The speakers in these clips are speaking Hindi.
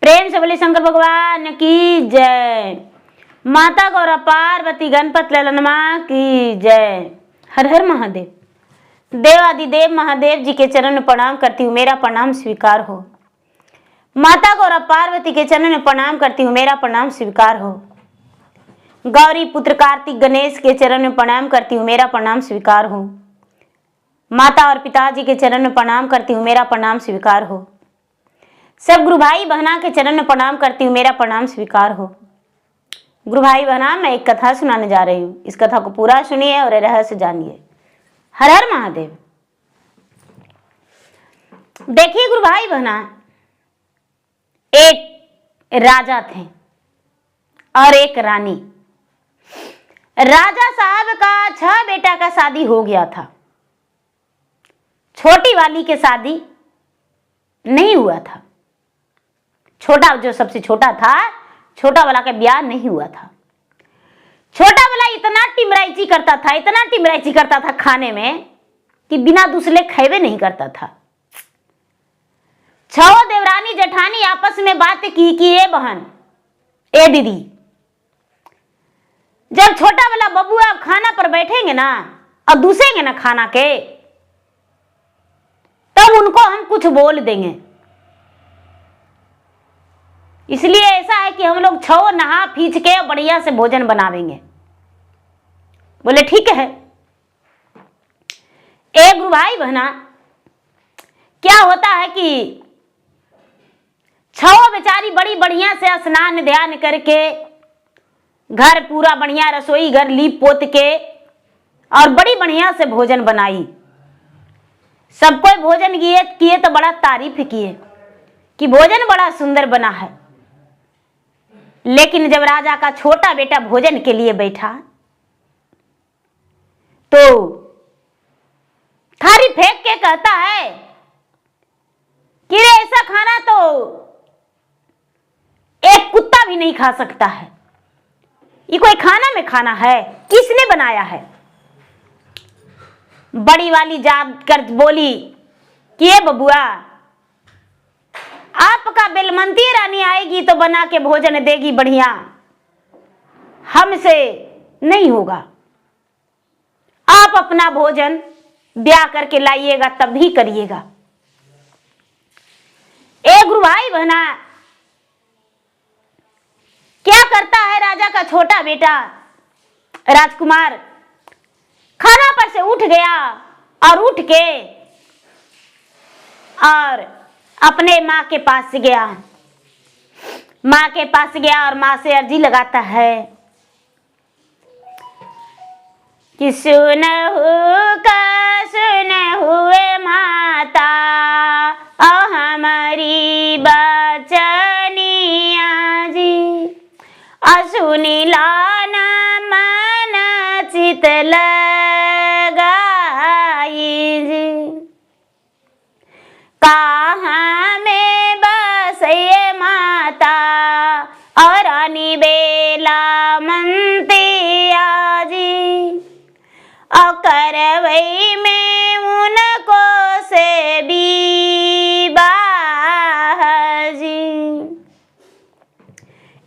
प्रेम से बोले शंकर भगवान की जय। माता गौरा पार्वती गणपत ललनमा की जय। हर हर महादेव। देवादिदेव महादेव जी के चरण में प्रणाम करती हूँ, मेरा प्रणाम स्वीकार हो। माता गौरा पार्वती के चरण में प्रणाम करती हूँ, मेरा प्रणाम स्वीकार हो। गौरी पुत्र कार्तिक गणेश के चरण में प्रणाम करती हूँ, मेरा प्रणाम स्वीकार हो। माता और पिताजी के चरण में प्रणाम करती हूँ, मेरा प्रणाम स्वीकार हो। सब गुरु भाई बहना के चरण में प्रणाम करती हूँ, मेरा प्रणाम स्वीकार हो। गुरु भाई बहना, मैं एक कथा सुनाने जा रही हूँ, इस कथा को पूरा सुनिए और रहस्य जानिए। हर हर महादेव। देखिए गुरु भाई बहना, एक राजा थे और एक रानी। राजा साहब का 6 बेटा का शादी हो गया था, छोटी वाली के शादी नहीं हुआ था। छोटा जो सबसे छोटा था, छोटा वाला का ब्याह नहीं हुआ था। छोटा वाला इतना टिमराइची करता था, इतना टिमराइची करता था खाने में कि बिना दूसरे खेवे नहीं करता था। 6 देवरानी जेठानी आपस में बात की कि ए बहन, ए दीदी, जब छोटा वाला बबुआ खाना पर बैठेंगे ना और दूसेंगे ना खाना के, तब उनको हम कुछ बोल देंगे। इसलिए ऐसा है कि हम लोग 6 नहा फींच के बढ़िया से भोजन बनावेंगे। बोले ठीक है। एक गुरु भाई बहना, क्या होता है कि 6 बेचारी बड़ी बढ़िया से स्नान ध्यान करके घर पूरा बढ़िया रसोई घर लीप पोत के और बड़ी बढ़िया से भोजन बनाई। सब कोई भोजन किए तो बड़ा तारीफ किए कि भोजन बड़ा सुंदर बना है। लेकिन जब राजा का छोटा बेटा भोजन के लिए बैठा तो थारी फेंक के कहता है कि रे, ऐसा खाना तो एक कुत्ता भी नहीं खा सकता है। ये कोई खाना में खाना है? किसने बनाया है? बड़ी वाली जाग कर बोली कि ये बबुआ, आपका बेलमंती रानी आएगी तो बना के भोजन देगी बढ़िया, हमसे नहीं होगा। आप अपना भोजन ब्याह करके लाइएगा तब भी करिएगा। एक गुरु भाई बहना, क्या करता है राजा का छोटा बेटा राजकुमार, खाना पर से उठ गया और उठ के और अपने माँ के पास गया। माँ के पास गया और माँ से अर्जी लगाता है कि सुनहु हुए माता और हमारी बचनिया जी, सुनी लाना मन चित लगाई जी, कहाँ में बसे माता और रानी बेला मंतिया जी, और करवई में उनको से विवाह जी।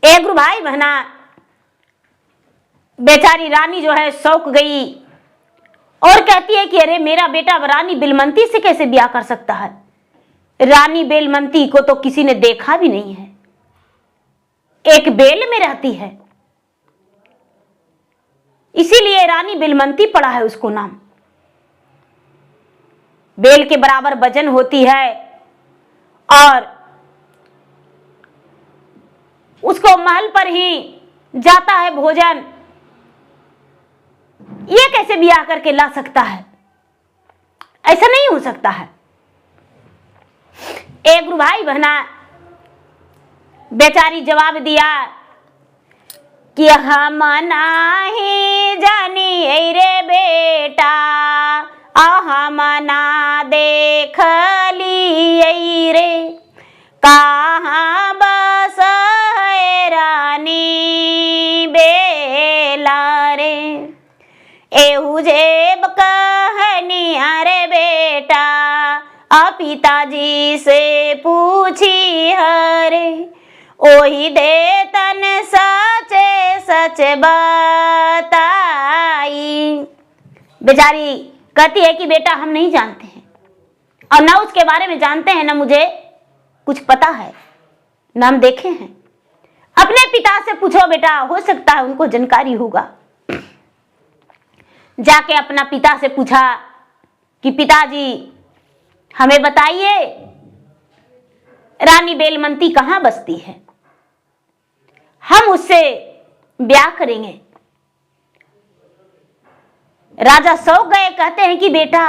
एक गुरु भाई बहना, बेचारी रानी जो है शौक गई और कहती है कि अरे, मेरा बेटा रानी बिलमंती से कैसे ब्याह कर सकता है? रानी बेलमंती को तो किसी ने देखा भी नहीं है, एक बेल में रहती है, इसीलिए रानी बेलमंती पड़ा है उसको नाम। बेल के बराबर वजन होती है और उसको महल पर ही जाता है भोजन। ये कैसे ब्याह करके ला सकता है? ऐसा नहीं हो सकता है। एक गुरु भाई बहना, बेचारी जवाब दिया कि हम नाही जानी रे बेटा, हम ना देख ली रे, कहाँ बस है रानी बेला रे, एहू जेब कहनी अरे बेटा, पिताजी से पूछी हरे, कोई दे तन सचे सच बताई। बेचारी कहती है कि बेटा हम नहीं जानते हैं और ना उसके बारे में जानते हैं, ना मुझे कुछ पता है, ना हम देखे हैं। अपने पिता से पूछो बेटा, हो सकता है उनको जानकारी होगा। जाके अपना पिता से पूछा कि पिताजी हमें बताइए रानी बेलमंती कहां बसती है, हम उससे ब्याह करेंगे। राजा सौंक गए, कहते हैं कि बेटा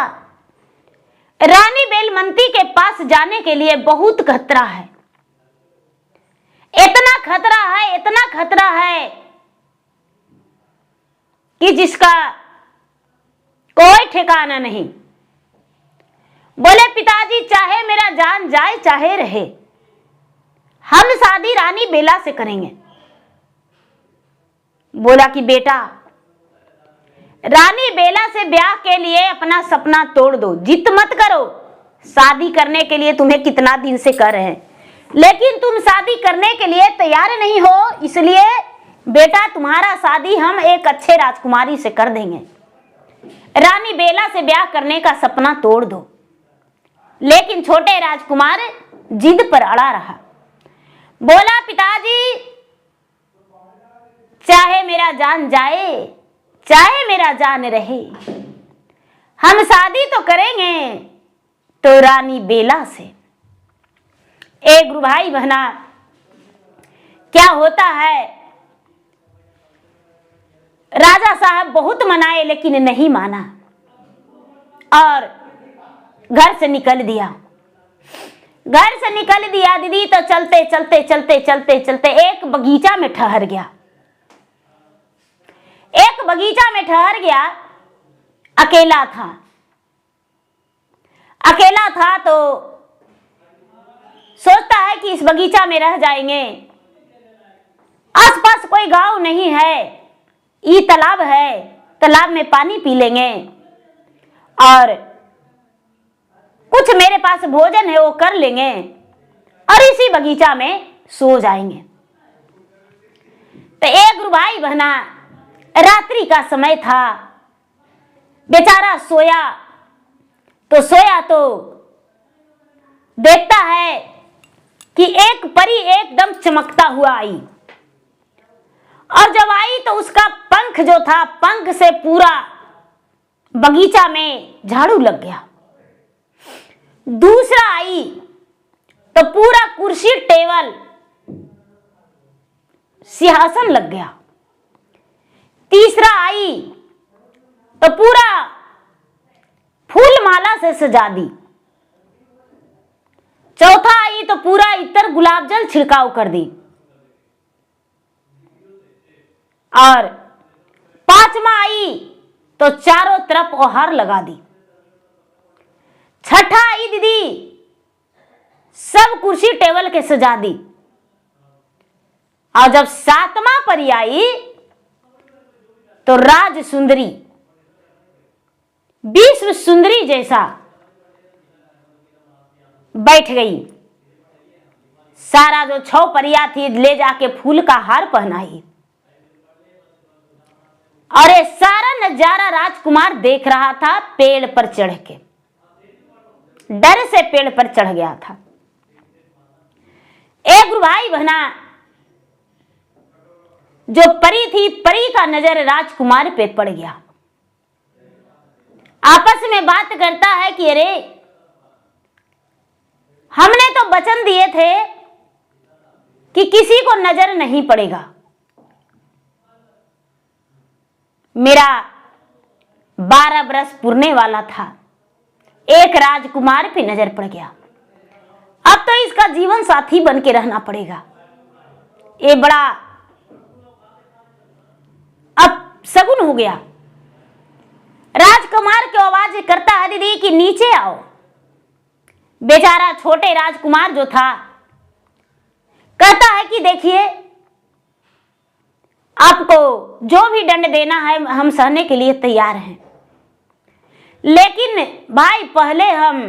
रानी बेलमंती के पास जाने के लिए बहुत खतरा है, इतना खतरा है, इतना खतरा है कि जिसका कोई ठिकाना नहीं। बोले पिताजी चाहे मेरा जान जाए चाहे रहे, हम शादी रानी बेला से करेंगे। बोला कि बेटा रानी बेला से ब्याह के लिए अपना सपना तोड़ दो, जिद मत करो। शादी करने के लिए तुम्हें कितना दिन से कर रहे हैं, लेकिन तुम शादी करने के लिए तैयार नहीं हो, इसलिए बेटा तुम्हारा शादी हम एक अच्छे राजकुमारी से कर देंगे। रानी बेला से ब्याह करने का सपना तोड़ दो। लेकिन छोटे राजकुमार जिद पर अड़ा रहा। बोला पिताजी चाहे मेरा जान जाए चाहे मेरा जान रहे, हम शादी तो करेंगे तो रानी बेला से। एक गुरु भाई बहना, क्या होता है, राजा साहब बहुत मनाए लेकिन नहीं माना और घर से निकल दिया। घर से निकल दिया दीदी तो चलते चलते चलते चलते चलते एक बगीचा में ठहर गया। एक बगीचा में ठहर गया, अकेला था। अकेला था तो सोचता है कि इस बगीचा में रह जाएंगे, आसपास कोई गांव नहीं है, ये तालाब है, तालाब में पानी पी लेंगे और कुछ मेरे पास भोजन है वो कर लेंगे और इसी बगीचा में सो जाएंगे। तो एक गुरु भाई बहना, रात्रि का समय था, बेचारा सोया तो देखता है कि एक परी एकदम चमकता हुआ आई और जब आई तो उसका पंख जो था, पंख से पूरा बगीचा में झाड़ू लग गया। दूसरा आई तो पूरा कुर्सी टेबल सिंहासन लग गया। तीसरा आई तो पूरा फूल माला से सजा दी। चौथा आई तो पूरा इत्र गुलाब जल छिड़काव कर दी और पांचवा आई तो चारों तरफ ओहार लगा दी। छठा आई दीदी सब कुर्सी टेबल के सजा दी और जब सातवां परी आई तो राज सुंदरी, विश्व सुंदरी जैसा बैठ गई। सारा जो 6 परियां थी ले जाके फूल का हार पहनाई और ये सारा नजारा राजकुमार देख रहा था पेड़ पर चढ़ के। डर से पेड़ पर चढ़ गया था। एक गुरु भाई बहना, जो परी थी, परी का नजर राजकुमार पे पड़ गया। आपस में बात करता है कि अरे हमने तो वचन दिए थे कि किसी को नजर नहीं पड़ेगा। मेरा 12 बरस पुरने वाला था, एक राजकुमार पे नजर पड़ गया, अब तो इसका जीवन साथी बन के रहना पड़ेगा। ये बड़ा अब सगुन हो गया। राजकुमार की आवाज करता है दीदी कि नीचे आओ। बेचारा छोटे राजकुमार जो था कहता है कि देखिए आपको जो भी दंड देना है हम सहने के लिए तैयार हैं, लेकिन भाई पहले हम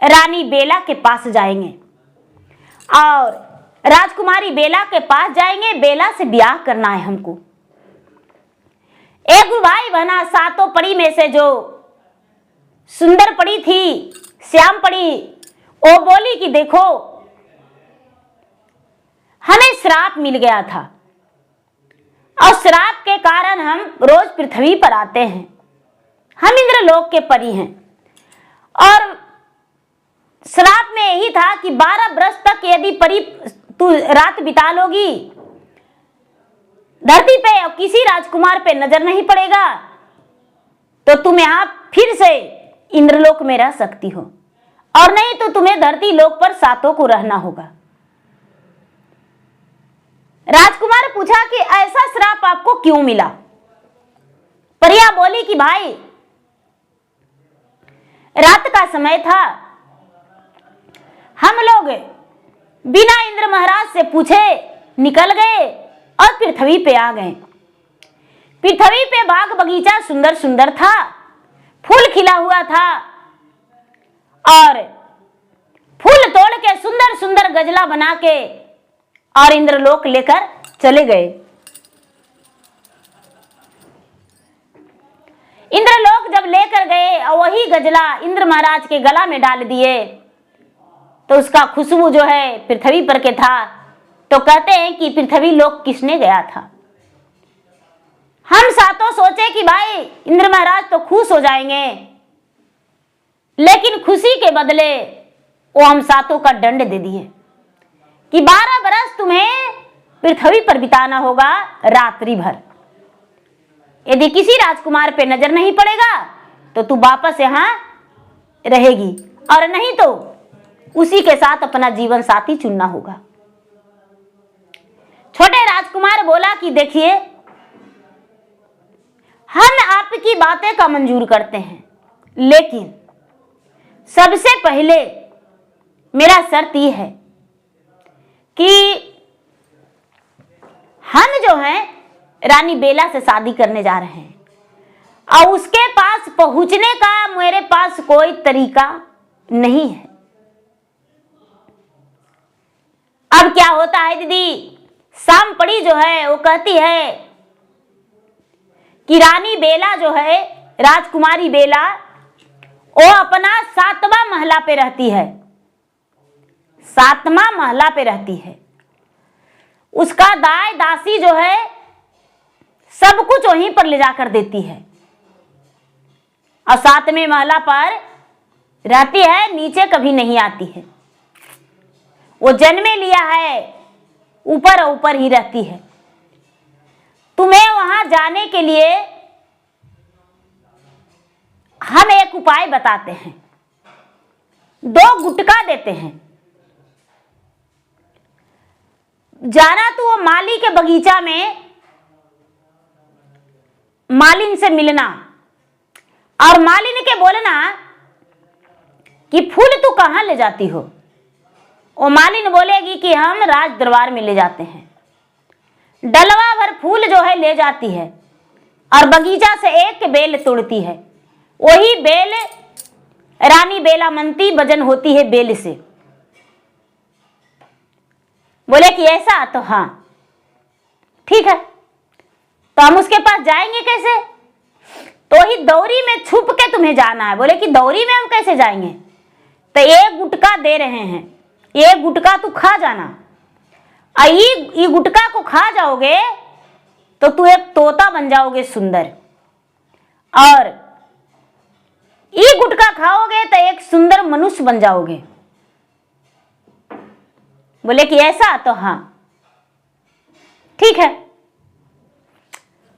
रानी बेला के पास जाएंगे और राजकुमारी बेला के पास जाएंगे, बेला से ब्याह करना है हमको। एक भाई बना सातों परी में से जो सुंदर परी थी, श्याम परी, वो बोली कि देखो हमें श्राप मिल गया था और श्राप के कारण हम रोज पृथ्वी पर आते हैं। हम इंद्रलोक के परी हैं और श्राप में यही था कि 12 वर्ष तक यदि परी तू रात बिता लोगी धरती पे और किसी राजकुमार पे नजर नहीं पड़ेगा तो तुम यहां फिर से इंद्रलोक में रह सकती हो, और नहीं तो तुम्हें धरती लोक पर सातों को रहना होगा। राजकुमार पूछा कि ऐसा श्राप आपको क्यों मिला? परिया बोली कि भाई रात का समय था, हम लोग बिना इंद्र महाराज से पूछे निकल गए और पृथ्वी पे आ गए। पृथ्वी पे बाग बगीचा सुंदर सुंदर था, फूल खिला हुआ था और फूल तोड़ के सुंदर सुंदर गजला बना के और इंद्रलोक लेकर चले गए। इंद्रलोक जब लेकर गए और वही गजला इंद्र महाराज के गला में डाल दिए तो उसका खुशबू जो है पृथ्वी पर के था। तो कहते हैं कि पृथ्वी लोक किसने गया था? हम सातों सोचे कि भाई इंद्र महाराज तो खुश हो जाएंगे, लेकिन खुशी के बदले वो हम सातों का दंड दे दिए कि 12 बरस तुम्हें पृथ्वी पर बिताना होगा रात्रि भर। यदि किसी राजकुमार पे नजर नहीं पड़ेगा तो तू वापस यहां रहेगी, और नहीं तो उसी के साथ अपना जीवन साथी चुनना होगा। छोटे राजकुमार बोला कि देखिए हम आपकी बातें का मंजूर करते हैं, लेकिन सबसे पहले मेरा शर्त यह है कि हम जो हैं रानी बेला से शादी करने जा रहे हैं और उसके पास पहुंचने का मेरे पास कोई तरीका नहीं है। अब क्या होता है दीदी, शाम पड़ी जो है वो कहती है कि रानी बेला जो है, राजकुमारी बेला, वो अपना 7वां महला पे रहती है, 7वां महला पे रहती है। उसका दाई दासी जो है सब कुछ वहीं पर ले जाकर देती है और 7वें महला पर रहती है, नीचे कभी नहीं आती है। वो जन्मे लिया है ऊपर ऊपर ही रहती है। तुम्हें वहां जाने के लिए हम एक उपाय बताते हैं, 2 गुटका देते हैं। जाना तो वो माली के बगीचा में मालिन से मिलना और मालिन के बोलना कि फूल तू कहां ले जाती हो? वो मालिन बोलेगी कि हम राज दरबार में ले जाते हैं। डलवा भर फूल जो है ले जाती है और बगीचा से एक बेल तोड़ती है। वही बेल रानी बेला मनती भजन होती है बेल से। बोले कि ऐसा, तो हाँ ठीक है, तो हम उसके पास जाएंगे कैसे? तो ही दौरी में छुप के तुम्हें जाना है। बोले कि दौरी में हम कैसे जाएंगे? तो एक गुटका दे रहे हैं, ये गुटका तू खा जाना, ये गुटका को खा जाओगे तो तू एक तोता बन जाओगे सुंदर, और ये गुटका खाओगे तो एक सुंदर मनुष्य बन जाओगे। बोले कि ऐसा, तो हाँ ठीक है।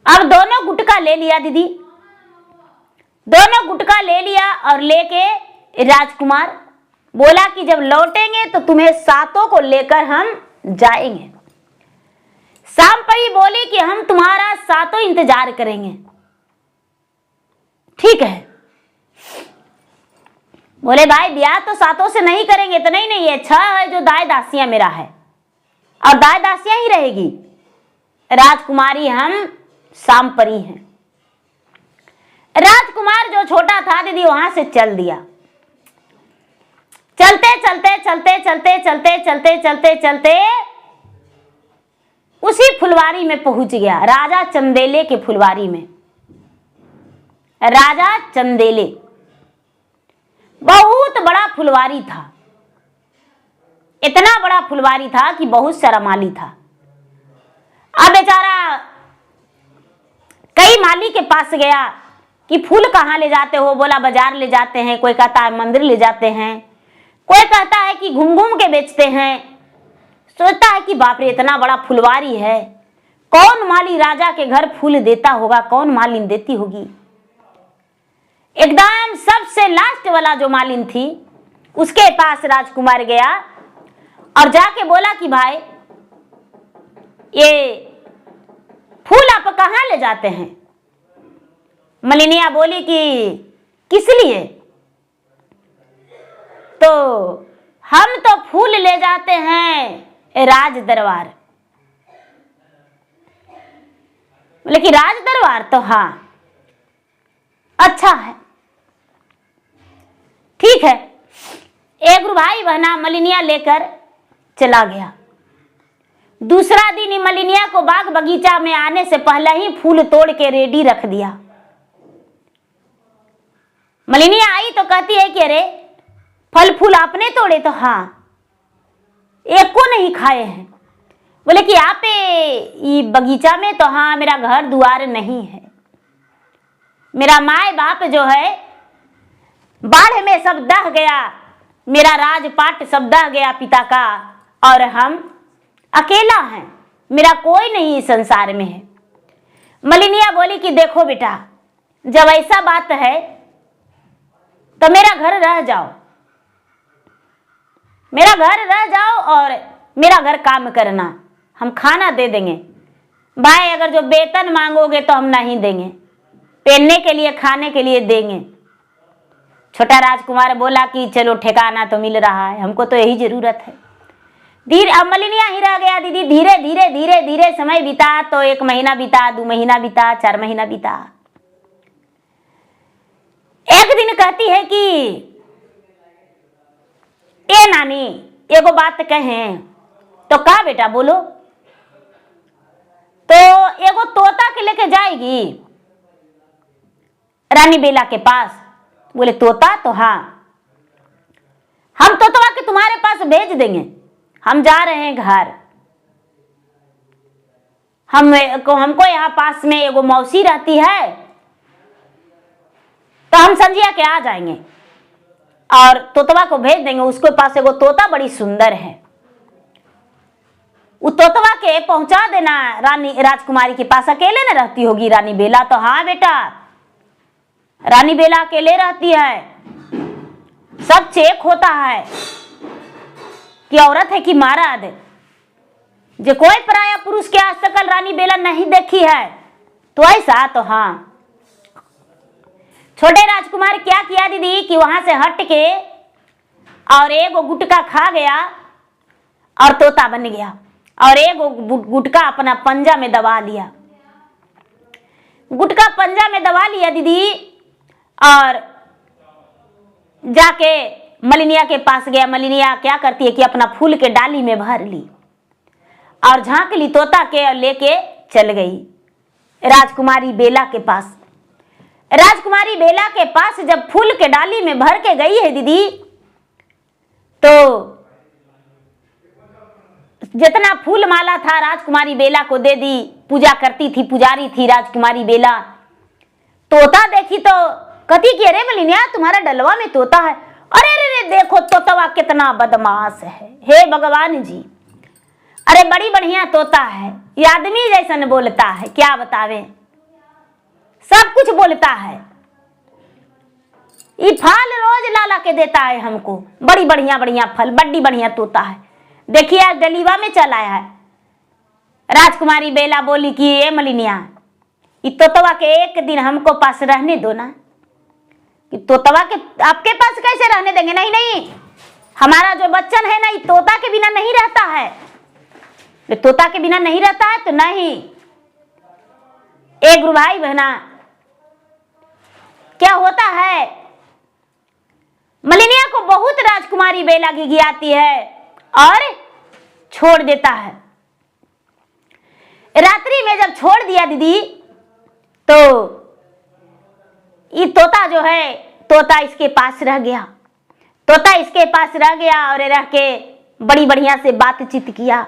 अब दोनों गुटका ले लिया दीदी, दोनों गुटका ले लिया और लेके राजकुमार बोला कि जब लौटेंगे तो तुम्हें सातों को लेकर हम जाएंगे। शाम परी बोली कि हम तुम्हारा सातों इंतजार करेंगे। ठीक है। बोले भाई ब्याह तो सातों से नहीं करेंगे, तो नहीं नहीं, ये 6 है जो दाई दासियां मेरा है और दाई दासियां ही रहेगी। राजकुमारी हम शाम परी हैं। राजकुमार जो छोटा था दीदी वहां से चल दिया। चलते चलते चलते चलते चलते चलते चलते चलते उसी फुलवारी में पहुंच गया, राजा चंदेले के फुलवारी में। राजा चंदेले बहुत बड़ा फुलवारी था, इतना बड़ा फुलवारी था कि बहुत सारा माली था। अब बेचारा कई माली के पास गया कि फूल कहाँ ले जाते हो? बोला बाजार ले जाते हैं, कोई कहता है मंदिर ले जाते हैं, कोई कहता है कि घूम घूम के बेचते हैं। सोचता है कि बाप रे इतना बड़ा फुलवारी है, कौन माली राजा के घर फूल देता होगा, कौन मालिन देती होगी। एकदम सबसे लास्ट वाला जो मालिन थी उसके पास राजकुमार गया और जाके बोला कि भाई ये फूल आप कहाँ ले जाते हैं? मलिनिया बोली कि किस लिए? तो हम तो फूल ले जाते हैं राज दरबार। बोले कि राज दरबार? तो हाँ, अच्छा है, ठीक है। एक भाई बहना मलिनिया लेकर चला गया। दूसरा दिन ही मलिनिया को बाग बगीचा में आने से पहले ही फूल तोड़ के रेडी रख दिया। मलिनिया आई तो कहती है कि अरे फल फूल आपने तोड़े? तो हाँ, एक को नहीं खाए हैं। बोले कि आप ये बगीचा में? तो हाँ, मेरा घर द्वार नहीं है, मेरा माए बाप जो है बाढ़ में सब दह गया, मेरा राजपाट सब दह गया पिता का, और हम अकेला हैं, मेरा कोई नहीं इस संसार में है। मलिनिया बोली कि देखो बेटा, जब ऐसा बात है तो मेरा घर रह जाओ, मेरा घर रह जाओ और मेरा घर काम करना, हम खाना दे देंगे। भाई अगर जो वेतन मांगोगे तो हम नहीं देंगे, पहनने के लिए खाने के लिए देंगे। छोटा राजकुमार बोला कि चलो ठिकाना तो मिल रहा है, हमको तो यही जरूरत है। धीरे अब मलिनिया ही रह गया दीदी। धीरे धीरे धीरे धीरे समय बीता, तो 1 महीना बीता, 2 महीना बीता, 4 महीना बीता। एक दिन कहती है कि ए नानी एगो बात कहें। तो का बेटा बोलो? तो एगो तोता के लेके जाएगी रानी बेला के पास। बोले तोता? तो हाँ, हम तोतवा के तुम्हारे पास भेज देंगे, हम जा रहे हैं घर। हमको यहाँ पास में एगो मौसी रहती है, तो हम संजिया के आ जाएंगे और तोतवा को भेज देंगे। उसके पास एगो तोता बड़ी सुंदर है, वो तोतवा के पहुंचा देना रानी राजकुमारी के पास। अकेले न रहती होगी रानी बेला? तो हाँ बेटा, रानी बेला अकेले रहती है, सब चेक होता है कि औरत है कि मर्द। जो कोई पराया पुरुष के आज तक रानी बेला नहीं देखी है। तो ऐसा? तो हाँ। छोटे राजकुमार क्या किया दीदी कि वहां से हट के और एगो गुटका खा गया और तोता बन गया, और एगो गुटका अपना पंजा में दबा लिया। गुटका पंजा में दबा लिया दीदी, और जाके मलिनिया के पास गया। मलिनिया क्या करती है कि अपना फूल के डाली में भर ली और झांक ली तोता के, और लेके चल गई राजकुमारी बेला के पास। राजकुमारी बेला के पास जब फूल के डाली में भर के गई है दीदी, तो जितना फूल माला था राजकुमारी बेला को दे दी। पूजा करती थी, पुजारी थी राजकुमारी बेला। तोता देखी तो कहती कि अरे मलिनिया तुम्हारा डलवा में तोता है। अरे रे देखो तोतवा कितना बदमाश है, हे भगवान जी, अरे बड़ी बढ़िया तोता है, ये आदमी जैसन बोलता है, क्या बतावे, सब कुछ बोलता है, ये फल रोज ला ला के देता है हमको, बड़ी बढ़िया बढ़िया फल, बड़ी बढ़िया तोता है। देखिए आज डलीवा में चल आया है। राजकुमारी बेला बोली कि ए मलिनिया, ये तोतवा के एक दिन हमको पास रहने दो ना। कि तोतवा के आपके पास कैसे रहने देंगे? नहीं नहीं, हमारा जो बच्चन है ना, ये तोता के बिना नहीं रहता है। तोता के बिना नहीं रहता है तो नहीं। एक भाई बहना क्या होता है, मलिनिया को बहुत राजकुमारी बेला गिगियाती है और छोड़ देता है। रात्रि में जब छोड़ दिया दीदी, तो ये तोता जो है, तोता इसके पास रह गया। तोता इसके पास रह गया और रह के बड़ी बढ़िया से बातचीत किया।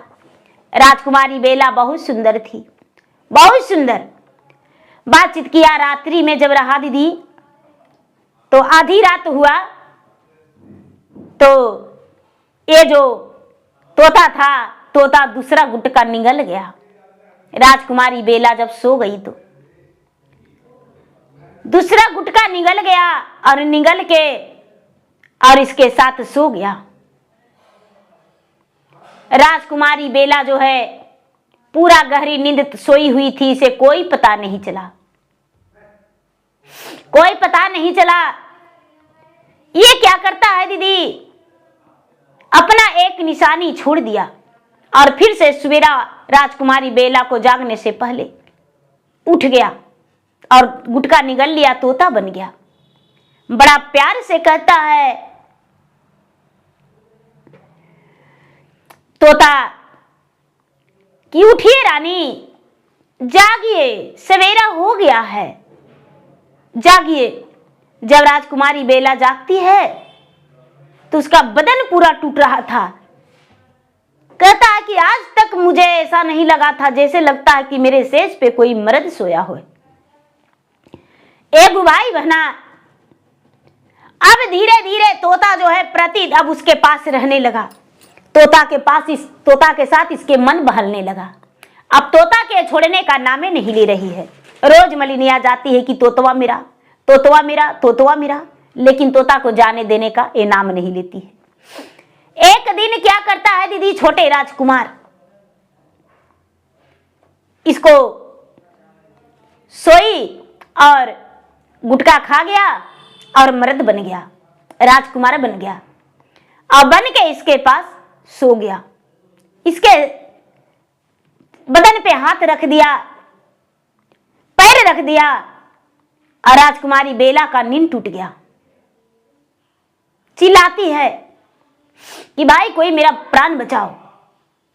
राजकुमारी बेला बहुत सुंदर थी, बहुत सुंदर बातचीत किया। रात्रि में जब रहा दीदी, तो आधी रात हुआ, तो ये जो तोता था, तोता दूसरा गुटका निगल गया। राजकुमारी बेला जब सो गई तो दूसरा गुटका निगल गया और निगल के और इसके साथ सो गया। राजकुमारी बेला जो है पूरा गहरी नींद सोई हुई थी, इसे कोई पता नहीं चला, कोई पता नहीं चला। ये क्या करता है दीदी, अपना एक निशानी छोड़ दिया और फिर से सवेरा राजकुमारी बेला को जागने से पहले उठ गया और गुटका निगल लिया, तोता बन गया। बड़ा प्यार से कहता है तोता कि उठिए रानी, जागिए, सवेरा हो गया है, जागिए। जब राजकुमारी बेला जागती है तो उसका बदन पूरा टूट रहा था। कहता है कि आज तक मुझे ऐसा नहीं लगा था, जैसे लगता है कि मेरे सेज पे कोई मर्द सोया हो। ए भाई बहना, अब धीरे धीरे तोता जो है प्रति अब उसके पास रहने लगा। तोता के पास, इस तोता के साथ इसके मन बहलने लगा। अब तोता के छोड़ने का नामे नहीं ले रही है। रोज मलिनिया जाती है कि तोतवा मेरा, तोतवा मेरा, तोतवा मेरा, लेकिन तोता को जाने देने का ये नाम नहीं लेती है। एक दिन क्या करता है दीदी, छोटे राजकुमार इसको सोई और गुटखा खा गया और मर्द बन गया, राजकुमार बन गया और बन के इसके पास सो गया। इसके बदन पे हाथ रख दिया, पैर रख दिया और राजकुमारी बेला का नींद टूट गया। चिल्लाती है कि भाई कोई मेरा प्राण बचाओ,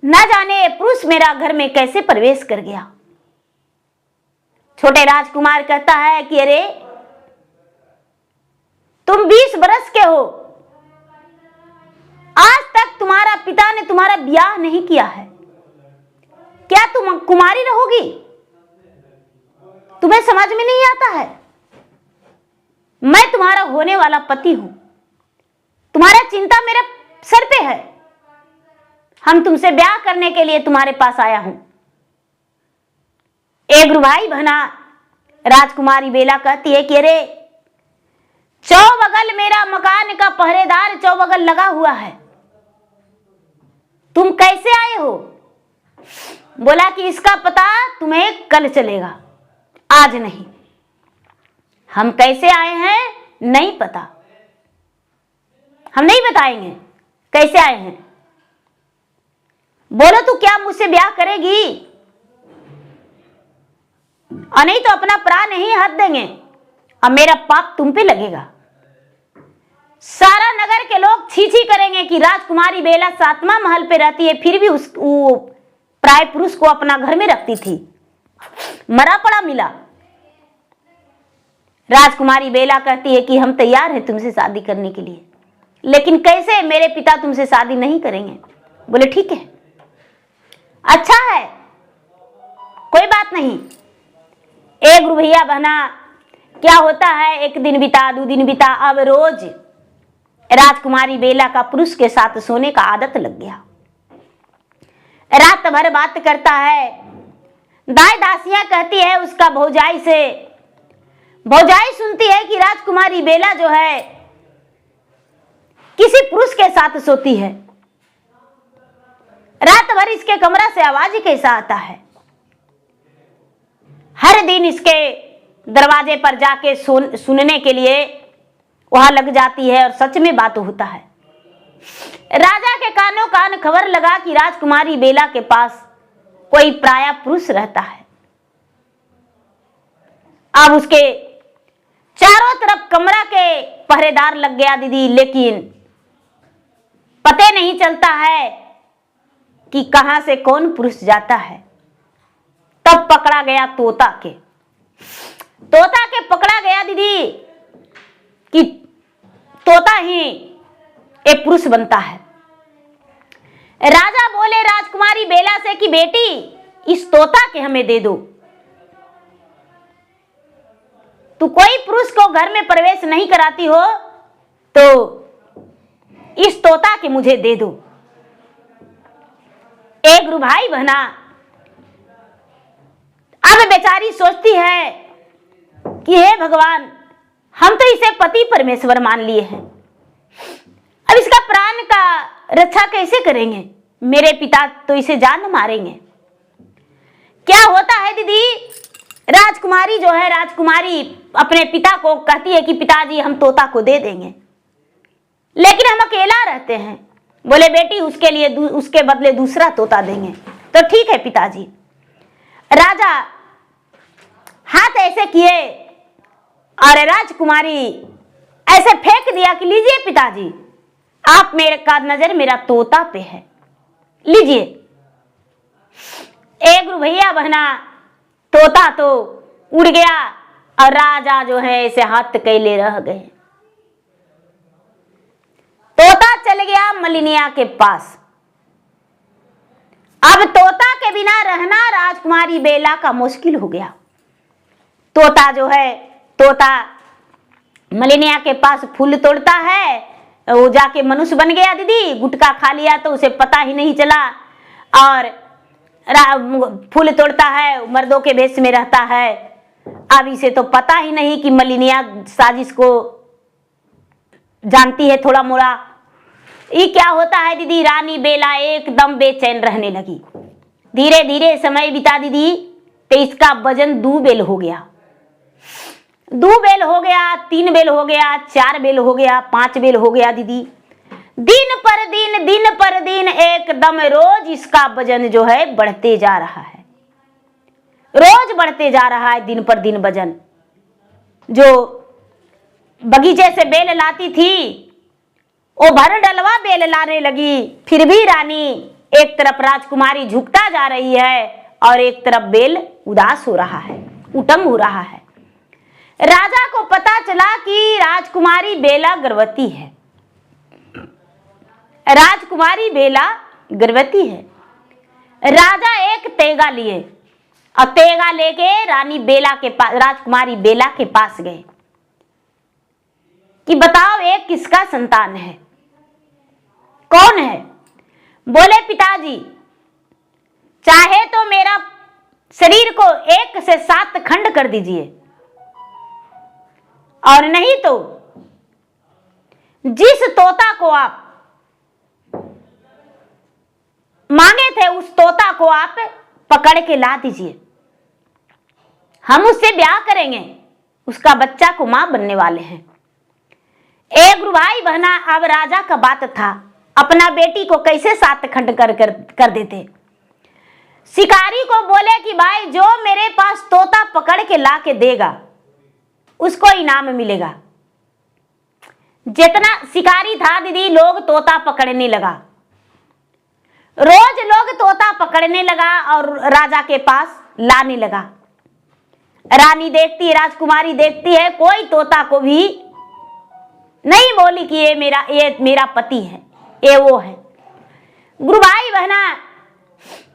न जाने पुरुष मेरा घर में कैसे प्रवेश कर गया। छोटे राजकुमार कहता है कि अरे तुम 20 बरस के हो, आज तक तुम्हारा पिता ने तुम्हारा ब्याह नहीं किया है, क्या तुम कुमारी रहोगी? तुम्हें समझ में नहीं आता है? मैं तुम्हारा होने वाला पति हूं, तुम्हारा चिंता मेरे सर पे है, हम तुमसे ब्याह करने के लिए तुम्हारे पास आया हूं। एक भाई बहना, राजकुमारी बेला कहती है कि अरे चौबगल मेरा मकान का पहरेदार चौबगल लगा हुआ है, तुम कैसे आए हो? बोला कि इसका पता तुम्हें कल चलेगा, आज नहीं। हम कैसे आए हैं नहीं पता, हम नहीं बताएंगे कैसे आए हैं। बोलो तो क्या मुझसे ब्याह करेगी? और नहीं तो अपना प्राण नहीं हद देंगे और मेरा पाप तुम पे लगेगा। सारा नगर के लोग छी छी करेंगे कि राजकुमारी बेला 7वां महल पे रहती है, फिर भी वो प्राय पुरुष को अपना घर में रखती थी, मरा पड़ा मिला। राजकुमारी बेला कहती है कि हम तैयार हैं तुमसे शादी करने के लिए, लेकिन कैसे? मेरे पिता तुमसे शादी नहीं करेंगे। बोले ठीक है, अच्छा है, कोई बात नहीं। एक भैया बहना, क्या होता है, एक दिन बीता, 2 दिन बीता, अब रोज राजकुमारी बेला का पुरुष के साथ सोने का आदत लग गया। रात भर बात करता है, दाई दासियां कहती है उसका भौजाई से, भौजाई सुनती है कि राजकुमारी बेला जो है किसी पुरुष के साथ सोती है। रात भर इसके कमरा से आवाज ही कैसा आता है। हर दिन इसके दरवाजे पर जाके सुनने के लिए वहां लग जाती है और सच में बात होता है। राजा के कानों कान खबर लगा कि राजकुमारी बेला के पास कोई पराया पुरुष रहता है। अब उसके चारों तरफ कमरा के पहरेदार लग गया दीदी, लेकिन पते नहीं चलता है कि कहां से कौन पुरुष जाता है। तब पकड़ा गया तोता के पकड़ा गया दीदी कि तोता ही एक पुरुष बनता है। राजा बोले राजकुमारी बेला से कि बेटी इस तोता के हमें दे दो। तू कोई पुरुष को घर में प्रवेश नहीं कराती हो तो इस तोता के मुझे दे दो। एक गुरु भाई बहना, अब बेचारी सोचती है कि हे भगवान, हम तो इसे पति परमेश्वर मान लिए हैं, अब इसका प्राण का रक्षा कैसे करेंगे? मेरे पिता तो इसे जान मारेंगे। क्या होता है दीदी, राजकुमारी जो है, राजकुमारी अपने पिता को कहती है कि पिताजी हम तोता को दे देंगे, लेकिन हम अकेला रहते हैं। बोले बेटी उसके लिए उसके बदले दूसरा तोता देंगे। तो ठीक है पिताजी। राजा हाथ ऐसे किए और राजकुमारी ऐसे फेंक दिया कि लीजिए पिताजी, आप मेरे का नजर मेरा तोता पे है, लीजिए। एक गुरु भैया बहना, तोता तो उड़ गया और राजा जो है ऐसे हाथ कैले रह गए। तोता चल गया मलिनिया के पास। अब तोता के बिना रहना राजकुमारी बेला का मुश्किल हो गया। तोता जो है, तोता मलिनिया के पास फूल तोड़ता है, वो जाके मनुष्य बन गया दीदी। गुटखा खा लिया तो उसे पता ही नहीं चला और फूल तोड़ता है, मर्दों के भेष में रहता है। अब इसे तो पता ही नहीं कि मलिनिया साजिश को जानती है थोड़ा मोड़ा। ये क्या होता है दीदी, रानी बेला एकदम बेचैन रहने लगी। धीरे धीरे समय बिता दीदी, तो इसका वजन 2 बेल हो गया, 2 बेल हो गया, 3 बेल हो गया, 4 बेल हो गया, 5 बेल हो गया दीदी। दिन पर दिन एकदम रोज इसका वजन जो है बढ़ते जा रहा है, रोज बढ़ते जा रहा है दिन पर दिन वजन। जो बगीचे से बेल लाती थी वो भर डलवा बेल लाने लगी। फिर भी रानी, एक तरफ राजकुमारी झुकता जा रही है और एक तरफ बेल उदास हो रहा है, उटंग हो रहा है। राजा को पता चला कि राजकुमारी बेला गर्भवती है, राजकुमारी बेला गर्भवती है। राजा एक तेगा लिए और तेगा लेके रानी बेला के पास, राजकुमारी बेला के पास गए कि बताओ एक किसका संतान है, कौन है? बोले पिताजी, चाहे तो मेरा शरीर को 1 से 7 खंड कर दीजिए और नहीं तो जिस तोता को आप मांगे थे उस तोता को आप पकड़ के ला दीजिए, हम उससे ब्याह करेंगे, उसका बच्चा को मां बनने वाले हैं। एक गुरु भाई बहना, अब राजा का बात था, अपना बेटी को कैसे 7 खंड कर देते। शिकारी को बोले कि भाई जो मेरे पास तोता पकड़ के ला के देगा उसको इनाम मिलेगा। जितना शिकारी था दीदी, लोग तोता पकड़ने लगा, रोज लोग तोता पकड़ने लगा और राजा के पास लाने लगा। रानी देखती, राजकुमारी देखती है, कोई तोता को भी नहीं बोली कि ये मेरा पति है, ये वो है। गुरु भाई बहना,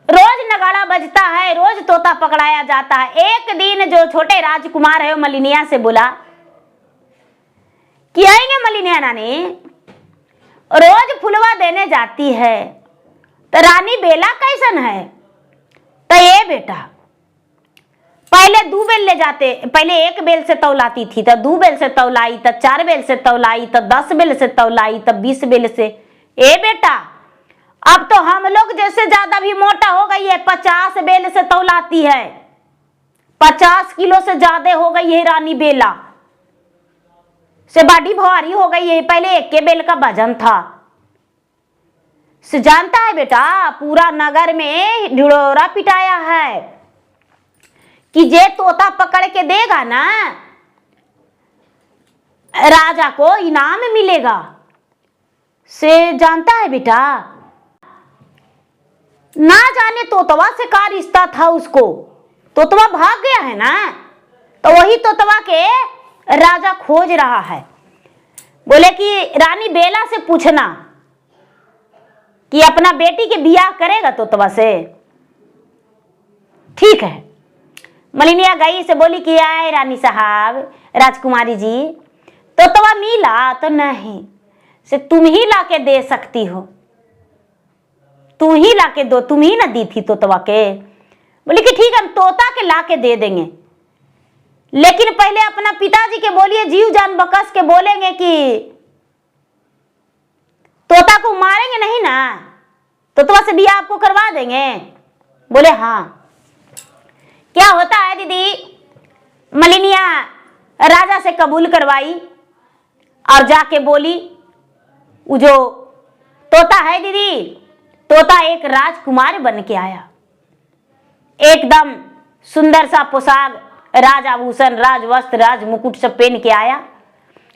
रोज नगाड़ा बजता है, रोज तोता पकड़ाया जाता है। एक दिन जो छोटे राजकुमार है वो मलिनिया से बोला कि आएंगे मलिनिया नानी, रोज फुलवा देने जाती है तो रानी बेला कैसन है? तो ये बेटा पहले 2 बेल ले जाते, पहले 1 बेल से तौलाती थी, तो 2 बेल से तौलाई, तो 4 बेल से तौलाई, तो 10 बेल से तौलाई, तो 20 बेल से। ए बेटा अब तो हम लोग जैसे ज्यादा भी मोटा हो गई है, 50 बेल से तौलाती है, 50 किलो से ज्यादा हो गई है रानी बेला, से बड़ी भारी हो गई है। पहले 1 बेल का वजन था। से जानता है बेटा, पूरा नगर में ढिढोरा पिटाया है कि जे तोता पकड़ के देगा ना राजा को इनाम मिलेगा। से जानता है बेटा, ना जाने तोतवा से का रिश्ता था उसको, तोतवा भाग गया है ना, तो वही तोतवा के राजा खोज रहा है। बोले कि रानी बेला से पूछना कि अपना बेटी के बियाह करेगा तोतवा से। ठीक है। मलिनिया गई से बोली कि आए रानी साहब, राजकुमारी जी, तोतवा मिला तो नहीं से तुम ही लाके दे सकती हो, तुम ही लाके दो, तुम ही ना दी थी तोतवा के। बोली कि ठीक है, हम तोता के लाके दे देंगे, लेकिन पहले अपना पिताजी के बोलिए, जीव जान बकस के बोलेंगे कि तोता को मारेंगे नहीं ना, तोतवा से बियाह आपको करवा देंगे। बोले हाँ। क्या होता है दीदी, मलिनिया राजा से कबूल करवाई और जाके बोली, वो जो तोता है दीदी, तोता एक राजकुमार बन के आया, एकदम सुंदर सा पोशाक, राज आभूषण, राज वस्त्र, राज मुकुट सब पहन के आया।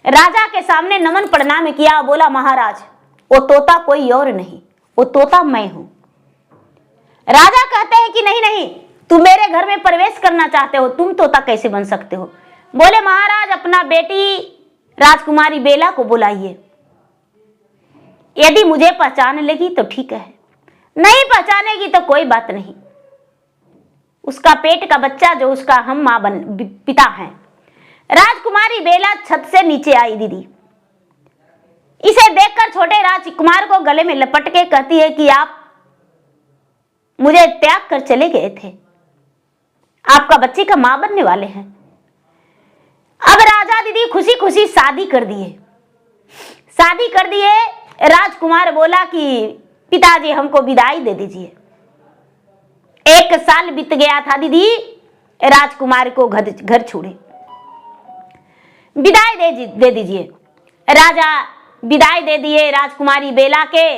राजा के सामने नमन प्रणाम किया, बोला महाराज वो तोता कोई और नहीं, वो तोता मैं हूं। राजा कहते हैं कि नहीं नहीं, तुम मेरे घर में प्रवेश करना चाहते हो, तुम तोता कैसे बन सकते हो। बोले महाराज अपना बेटी राजकुमारी बेला को बुलाइए, यदि मुझे पहचान लेगी तो ठीक है, नहीं पहचानेगी तो कोई बात नहीं, उसका पेट का बच्चा जो उसका हम मां पिता हैं। राजकुमारी बेला छत से नीचे आई दीदी, इसे देखकर छोटे राजकुमार को गले में लपट के कहती है कि आप मुझे त्याग कर चले गए थे, आपका बच्चे का मां बनने वाले हैं। अब राजा दीदी खुशी खुशी शादी कर दिए, शादी कर दिए। राजकुमार बोला कि पिताजी हमको विदाई दे दीजिए। 1 साल बीत गया था दीदी, राजकुमार को घर छोड़े, विदाई दे दीजिए। राजा विदाई दे दिए राजकुमारी बेला के,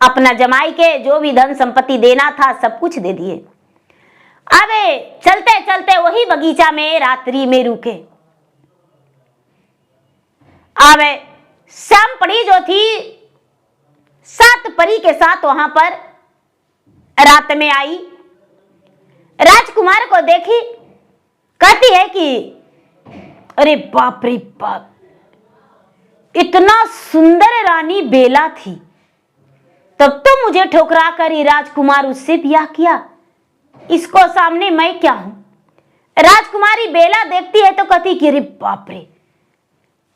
अपना जमाई के जो भी धन संपत्ति देना था सब कुछ दे दिए। अब चलते चलते वही बगीचा में रात्रि में रुके। अब श्याम परी जो थी 7 परी के साथ वहां पर रात में आई, राजकुमार को देखी, कहती है कि अरे बाप रे बाप, इतना सुंदर रानी बेला थी, तब तो मुझे ठुकरा कर ही राजकुमार उससे ब्याह किया, इसको सामने मैं क्या हूं। राजकुमारी बेला देखती है तो कहती कि अरे बाप रे,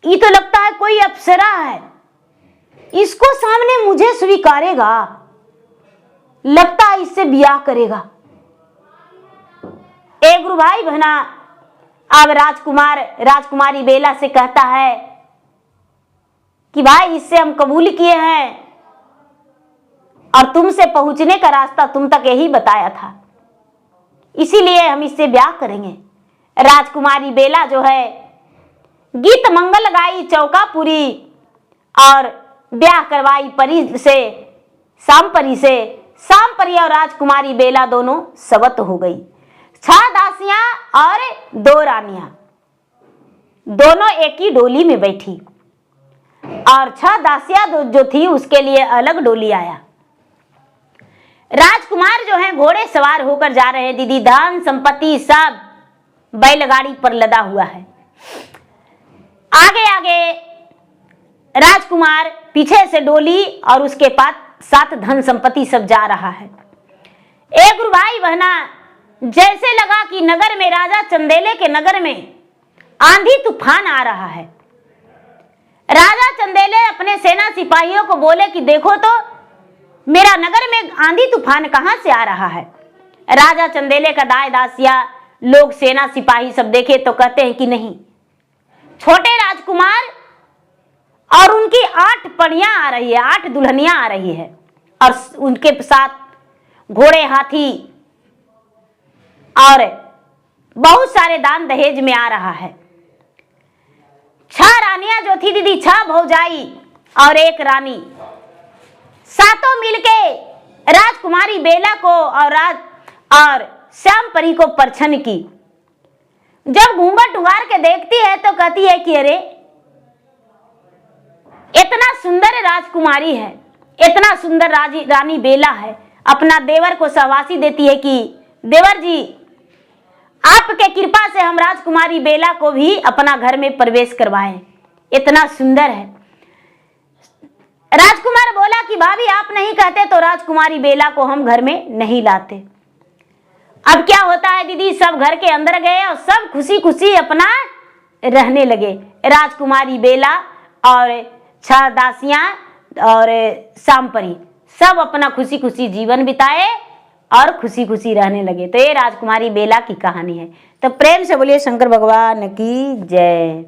ये तो लगता है कोई अप्सरा है, इसको सामने मुझे स्वीकारेगा, लगता है इससे ब्याह करेगा। एक गुरु भाई बहना, अब राजकुमारी बेला से कहता है कि भाई इससे हम कबूल किए हैं और तुमसे पहुंचने का रास्ता तुम तक यही बताया था, इसीलिए हम इससे ब्याह करेंगे। राजकुमारी बेला जो है गीत मंगल गाई चौका पूरी और ब्याह करवाई परी से, शाम परी से। शाम परी और राजकुमारी बेला दोनों सवत हो गई। 6 दासियां और 2 रानियां दोनों एक ही डोली में बैठी और 6 दासियां जो थी उसके लिए अलग डोली आया। राजकुमार जो है घोड़े सवार होकर जा रहे हैं दीदी, धन संपत्ति सब बैलगाड़ी पर लदा हुआ है। आगे आगे राजकुमार, पीछे से डोली और उसके पास 7 धन संपत्ति सब जा रहा है। एक गुरु भाई बहना, जैसे लगा कि नगर में, राजा चंदेले के नगर में आंधी तूफान आ रहा है। राजा चंदेले अपने सेना सिपाहियों को बोले कि देखो तो मेरा नगर में आंधी तूफान कहां से आ रहा है। राजा चंदेले का दाई दासिया लोग, सेना सिपाही सब देखे तो कहते हैं कि नहीं, छोटे राजकुमार और उनकी 8 परियां आ रही है, 8 दुल्हनियां आ रही है और उनके साथ घोड़े, हाथी और बहुत सारे दान दहेज में आ रहा है। 6 रानियां जो थी दीदी, 6 भौजाई और 1 रानी, सातों मिलके राजकुमारी बेला को और श्याम परी को परछन की। जब घूंघट उगार के देखती है तो कहती है कि अरे इतना सुंदर राजकुमारी है, इतना सुंदर रानी बेला है। अपना देवर को शाबाशी देती है कि देवर जी आपके कृपा से हम राजकुमारी बेला को भी अपना घर में प्रवेश करवाएं। इतना सुंदर है। राजकुमार बोला कि भाभी आप नहीं कहते तो राजकुमारी बेला को हम घर में नहीं लाते। अब क्या होता है दीदी, सब घर के अंदर गए और सब खुशी खुशी अपना रहने लगे। राजकुमारी बेला और 6 दासियां और सांपरी सब अपना खुशी खुशी जीवन बिताए और खुशी खुशी रहने लगे। तो ये राजकुमारी बेला की कहानी है। तो प्रेम से बोलिए शंकर भगवान की जय।